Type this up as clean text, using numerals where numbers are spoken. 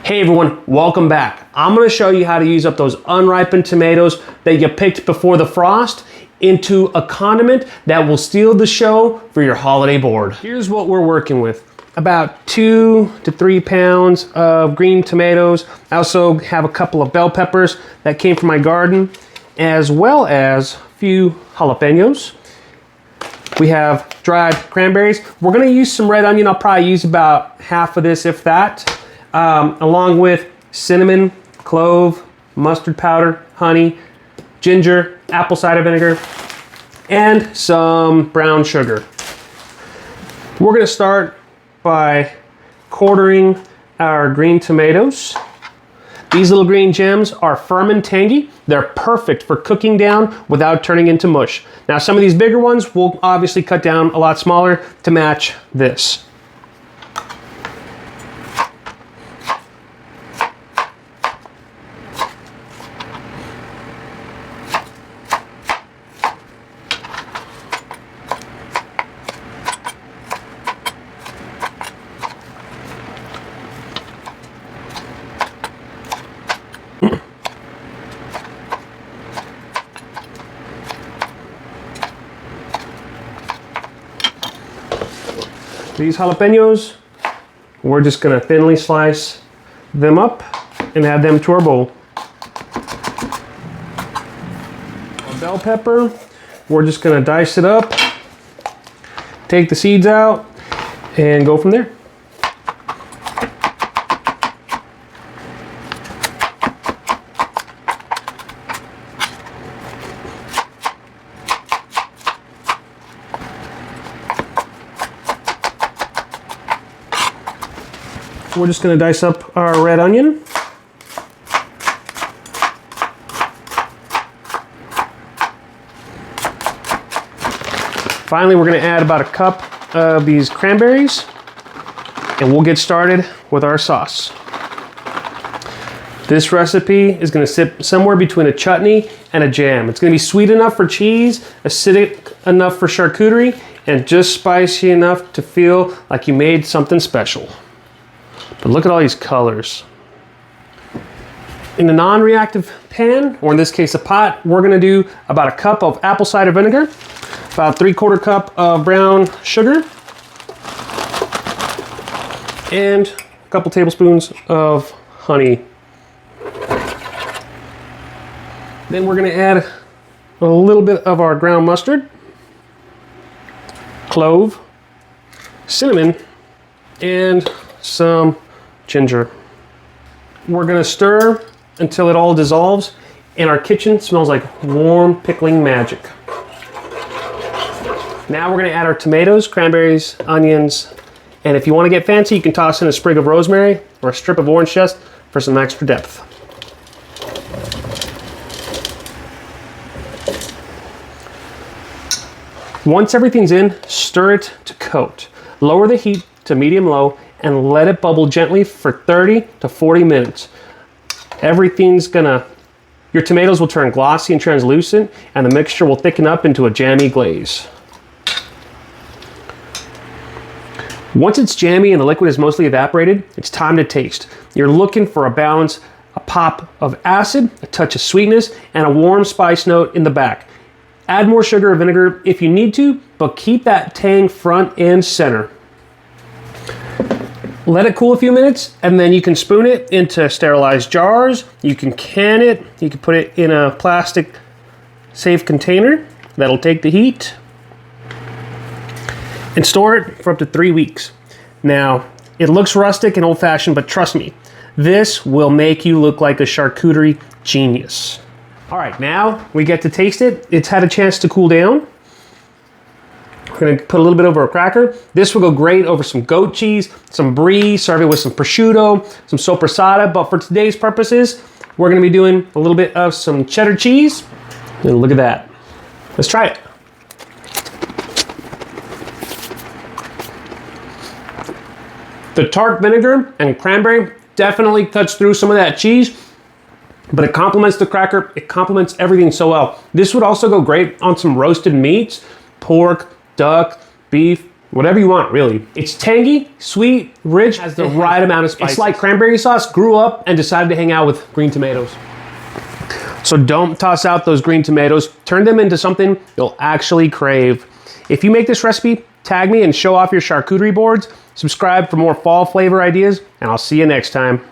Hey everyone, welcome back. I'm going to show you how to use up those unripened tomatoes that you picked before the frost into a condiment that will steal the show for your holiday board. Here's what we're working with. About 2 to 3 pounds of green tomatoes. I also have a couple of bell peppers that came from my garden, as well as a few jalapenos. We have dried cranberries. We're going to use some red onion. I'll probably use about half of this, if that. Along with cinnamon, clove, mustard powder, honey, ginger, apple cider vinegar, and some brown sugar. We're going to start by quartering our green tomatoes. These little green gems are firm and tangy. They're perfect for cooking down without turning into mush. Now, some of these bigger ones will obviously cut down a lot smaller to match this. These jalapenos, we're just gonna thinly slice them up and add them to our bowl. A bell pepper, we're just gonna dice it up, take the seeds out, and go from there. We're just going to dice up our red onion. Finally, we're going to add about a cup of these cranberries, and we'll get started with our sauce. This recipe is going to sit somewhere between a chutney and a jam. It's going to be sweet enough for cheese, acidic enough for charcuterie, and just spicy enough to feel like you made something special. But look at all these colors. In a non-reactive pan, or in this case a pot, we're gonna do about a cup of apple cider vinegar, about 3/4 cup of brown sugar, and a couple tablespoons of honey. Then we're gonna add a little bit of our ground mustard, clove, cinnamon, and some ginger. We're gonna stir until it all dissolves and our kitchen smells like warm pickling magic. Now we're gonna add our tomatoes, cranberries, onions, and if you wanna get fancy, you can toss in a sprig of rosemary or a strip of orange zest for some extra depth. Once everything's in, stir it to coat. Lower the heat to medium-low and let it bubble gently for 30 to 40 minutes. Your tomatoes will turn glossy and translucent, and the mixture will thicken up into a jammy glaze. Once it's jammy and the liquid is mostly evaporated, it's time to taste. You're looking for a balance, a pop of acid, a touch of sweetness, and a warm spice note in the back. Add more sugar or vinegar if you need to, but keep that tang front and center. Let it cool a few minutes, and then you can spoon it into sterilized jars. You can can it. You can put it in a plastic safe container that'll take the heat and store it for up to 3 weeks. Now, it looks rustic and old-fashioned, but trust me, this will make you look like a charcuterie genius. All right, now we get to taste it. It's had a chance to cool down. We're gonna put a little bit over a cracker. This will go great over some goat cheese, some brie, serve it with some prosciutto, some soppressata, but for today's purposes, we're gonna be doing a little bit of some cheddar cheese. And look at that. Let's try it. The tart vinegar and cranberry definitely cuts through some of that cheese, but it complements the cracker. It complements everything so well. This would also go great on some roasted meats, pork, duck, beef, Whatever you want, really. It's tangy, sweet, rich, has the right amount of spice. It's like cranberry sauce grew up and decided to hang out with green tomatoes. So don't toss out those green tomatoes. Turn them into something you'll actually crave. If you make this recipe, tag me and show off your charcuterie boards. Subscribe for more fall flavor ideas, and I'll see you next time.